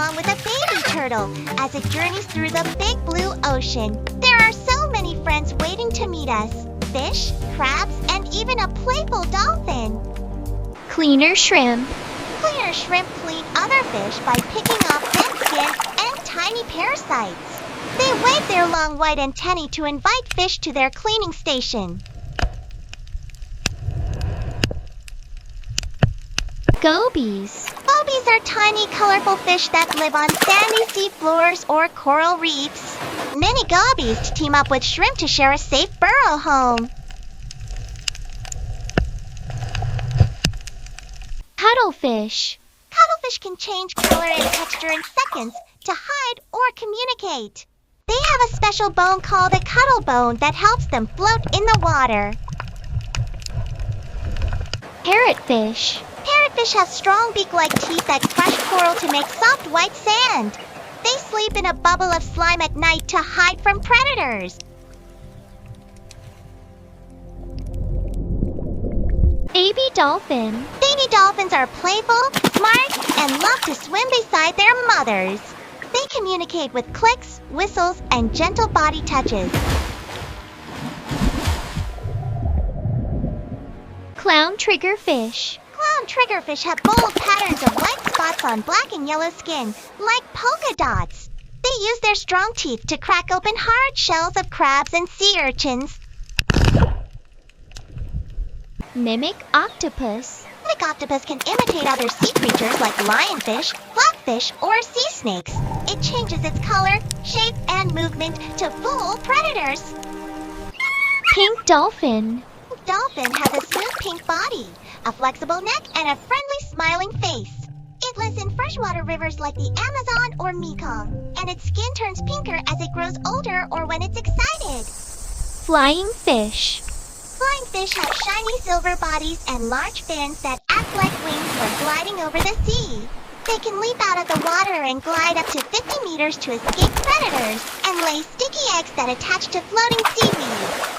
along with a baby turtle as it journeys through the big blue ocean. There are so many friends waiting to meet us. Fish, crabs, and even a playful dolphin. Cleaner shrimp. Cleaner shrimp clean other fish by picking off dead skin and tiny parasites. They wave their long white antennae to invite fish to their cleaning station. Gobies. Gobies are tiny, colorful fish that live on sandy seafloors or coral reefs. Many gobies team up with shrimp to share a safe burrow home. Cuttlefish. Cuttlefish can change color and texture in seconds to hide or communicate. They have a special bone called a cuttle bone that helps them float in the water. Parrotfish. Parrotfish have strong beak-like teeth that crush coral to make soft white sand. They sleep in a bubble of slime at night to hide from predators. Baby dolphin. Baby dolphins are playful, smart, and love to swim beside their mothers. They communicate with clicks, whistles, and gentle body touches. Clown triggerfish. Clown triggerfish have bold patterns of white spots on black and yellow skin, like polka dots. They use their strong teeth to crack open hard shells of crabs and sea urchins. Mimic octopus. Mimic octopus can imitate other sea creatures like lionfish, flatfish, or sea snakes. It changes its color, shape, and movement to fool predators. Pink dolphin. Dolphin has a smooth pink body, a flexible neck, and a friendly, smiling face. It lives in freshwater rivers like the Amazon or Mekong, and its skin turns pinker as it grows older or when it's excited. Flying fish. Flying fish have shiny silver bodies and large fins that act like wings for gliding over the sea. They can leap out of the water and glide up to 50 meters to escape predators and lay sticky eggs that attach to floating seaweed.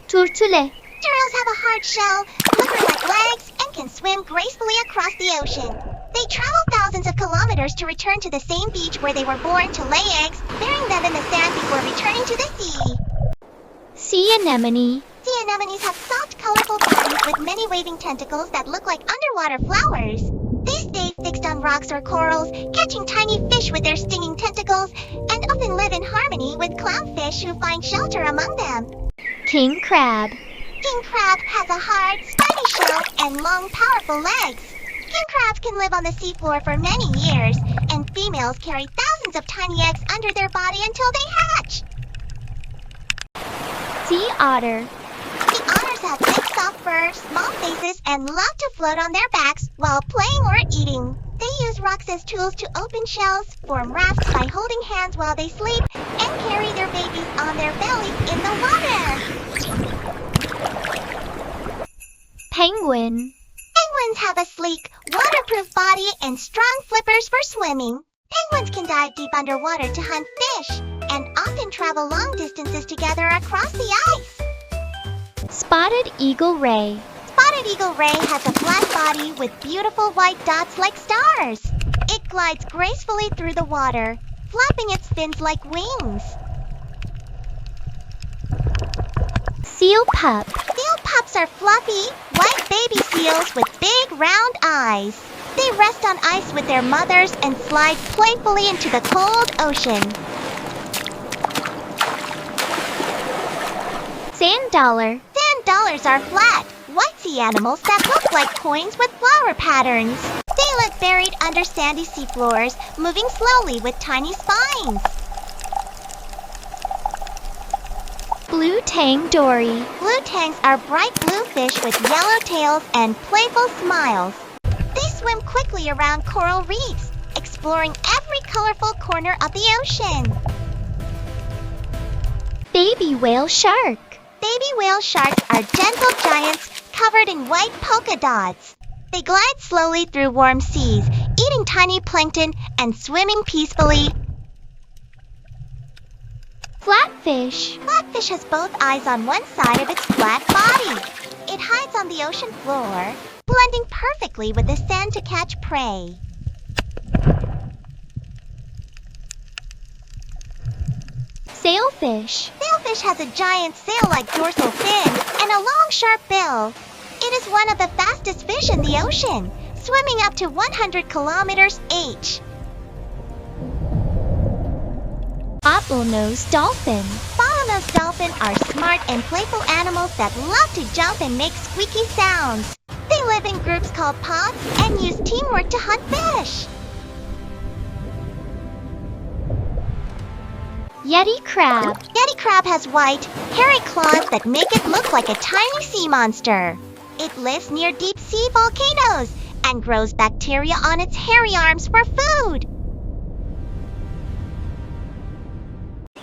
Turtle. Turtles have a hard shell, flipper-like legs, and can swim gracefully across the ocean. They travel thousands of kilometers to return to the same beach where they were born to lay eggs, burying them in the sand before returning to the sea. Sea anemone. Sea anemones have soft, colorful bodies with many waving tentacles that look like underwater flowers. They stay fixed on rocks or corals, catching tiny fish with their stinging tentacles, and often live in harmony with clownfish who find shelter among them. King crab. King crab has a hard, spiny shell and long, powerful legs. King crabs can live on the seafloor for many years, and females carry thousands of tiny eggs under their body until they hatch. Sea otter. The otters have thick, soft fur, small faces, and love to float on their backs while playing or eating. They use rocks as tools to open shells, form rafts by holding hands while they sleep, and carry their babies on their bellies in the water. Penguin. Penguins have a sleek, waterproof body and strong flippers for swimming. Penguins can dive deep underwater to hunt fish, and often travel long distances together across the ice. Spotted eagle ray. Spotted eagle ray has a flat body with beautiful white dots like stars. It glides gracefully through the water, flapping its fins like wings. Seal pup. Seal pups are fluffy, white baby seals with big, round eyes. They rest on ice with their mothers and slide playfully into the cold ocean. Sand dollar. Sand dollars are flat, white sea animals that look like coins with flower patterns. They live buried under sandy seafloors, moving slowly with tiny spines. Blue tang dory. Blue tangs are bright blue fish with yellow tails and playful smiles. They swim quickly around coral reefs, exploring every colorful corner of the ocean. Baby whale shark. Baby whale sharks are gentle giants covered in white polka dots. They glide slowly through warm seas, eating tiny plankton and swimming peacefully. Flatfish. Flatfish has both eyes on one side of its flat body. It hides on the ocean floor, blending perfectly with the sand to catch prey. Sailfish. Sailfish has a giant sail-like dorsal fin and a long, sharp bill. It is one of the fastest fish in the ocean, swimming up to 100 kilometers h. Bottlenose dolphin. Bottlenose dolphins are smart and playful animals that love to jump and make squeaky sounds. They live in groups called pods and use teamwork to hunt fish. Yeti crab. Yeti crab has white, hairy claws that make it look like a tiny sea monster. It lives near deep-sea volcanoes and grows bacteria on its hairy arms for food.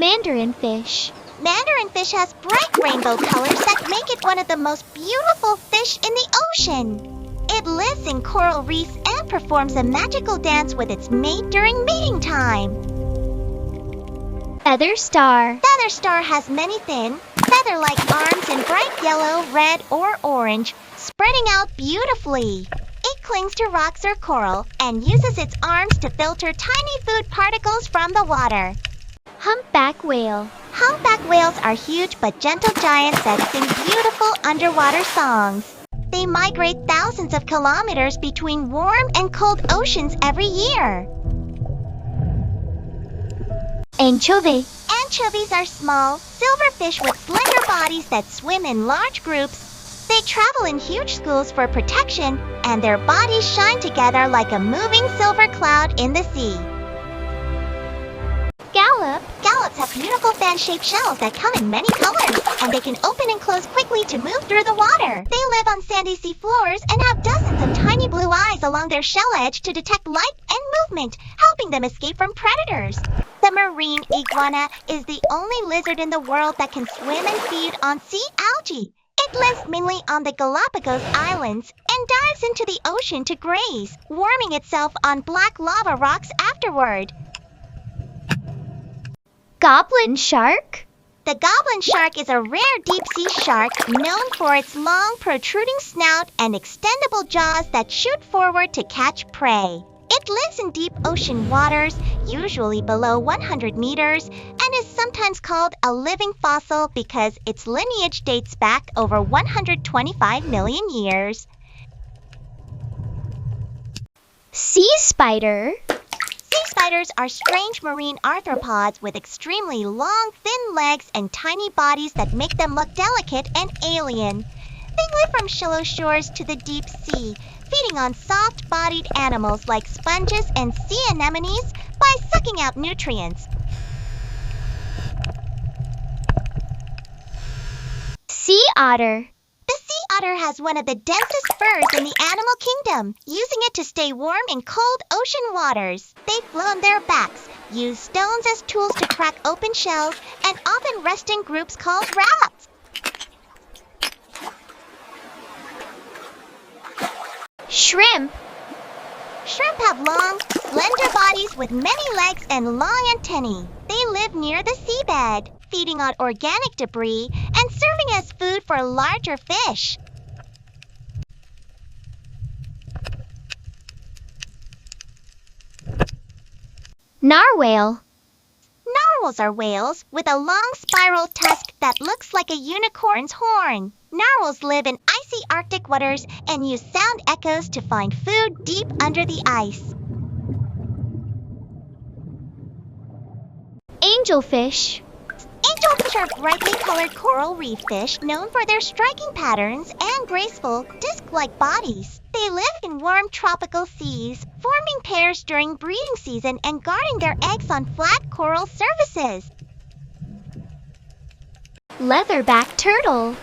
Mandarin fish. Mandarin fish has bright rainbow colors that make it one of the most beautiful fish in the ocean. It lives in coral reefs and performs a magical dance with its mate during mating time. Feather star. Feather star has many thin, feather-like arms in bright yellow, red, or orange, spreading out beautifully. It clings to rocks or coral and uses its arms to filter tiny food particles from the water. Humpback whale. Humpback whales are huge but gentle giants that sing beautiful underwater songs. They migrate thousands of kilometers between warm and cold oceans every year. Anchovy. Anchovies are small, silverfish with slender bodies that swim in large groups. They travel in huge schools for protection, and their bodies shine together like a moving silver cloud in the sea. Scallop. Scallops have beautiful fan-shaped shells that come in many colors, and they can open and close quickly to move through the water. They live on sandy sea floors and have dozens of tiny blue eyes along their shell edge to detect light and movement, helping them escape from predators. The marine iguana is the only lizard in the world that can swim and feed on sea algae. It lives mainly on the Galapagos Islands and dives into the ocean to graze, warming itself on black lava rocks afterward. Goblin shark. The goblin shark is a rare deep-sea shark known for its long, protruding snout and extendable jaws that shoot forward to catch prey. It lives in deep ocean waters, usually below 100 meters, and is sometimes called a living fossil because its lineage dates back over 125 million years. Sea spider. Sea spiders are strange marine arthropods with extremely long, thin legs and tiny bodies that make them look delicate and alien. They live from shallow shores to the deep sea, feeding on soft-bodied animals like sponges and sea anemones by sucking out nutrients. Sea otter. The sea otter has one of the densest furs in the animal kingdom, using it to stay warm in cold ocean waters. They float on their backs, use stones as tools to crack open shells, and often rest in groups called rafts. Shrimp. Shrimp have long, slender bodies with many legs and long antennae. They live near the seabed, feeding on organic debris and serving as food for larger fish. Narwhal. Narwhals are whales with a long spiral tusk that looks like a unicorn's horn. Narwhals live in icy Arctic waters and use sound echoes to find food deep under the ice. Angelfish. Angelfish are brightly colored coral reef fish known for their striking patterns and graceful, disc-like bodies. They live in warm tropical seas, forming pairs during breeding season and guarding their eggs on flat coral surfaces. Leatherback turtle.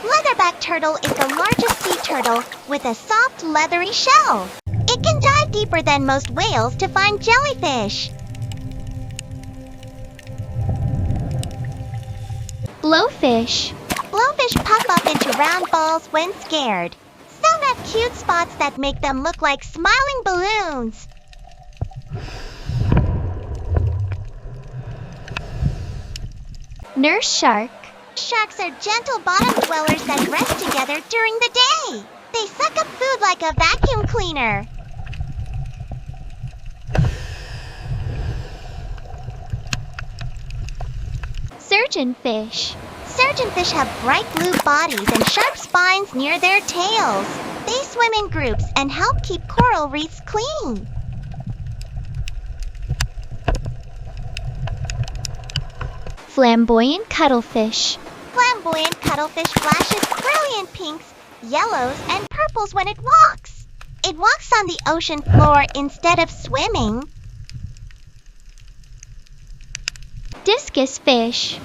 Leatherback turtle is the largest sea turtle with a soft, leathery shell. It can dive deeper than most whales to find jellyfish. Blowfish. Blowfish puff up into round balls when scared. Some have cute spots that make them look like smiling balloons. Nurse shark. Sharks are gentle bottom dwellers that rest together during the day. They suck up food like a vacuum cleaner. Surgeonfish. Surgeonfish have bright blue bodies and sharp spines near their tails. They swim in groups and help keep coral reefs clean. Flamboyant cuttlefish. Flamboyant cuttlefish flashes brilliant pinks, yellows, and purples when it walks. It walks on the ocean floor instead of swimming. Discus fish.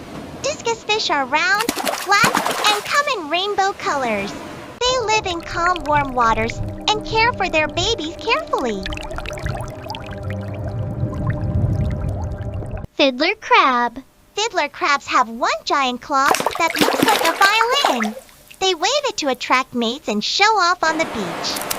Discus fish are round, flat, and come in rainbow colors. They live in calm, warm waters and care for their babies carefully. Fiddler crab. Fiddler crabs have one giant claw that looks like a violin. They wave it to attract mates and show off on the beach.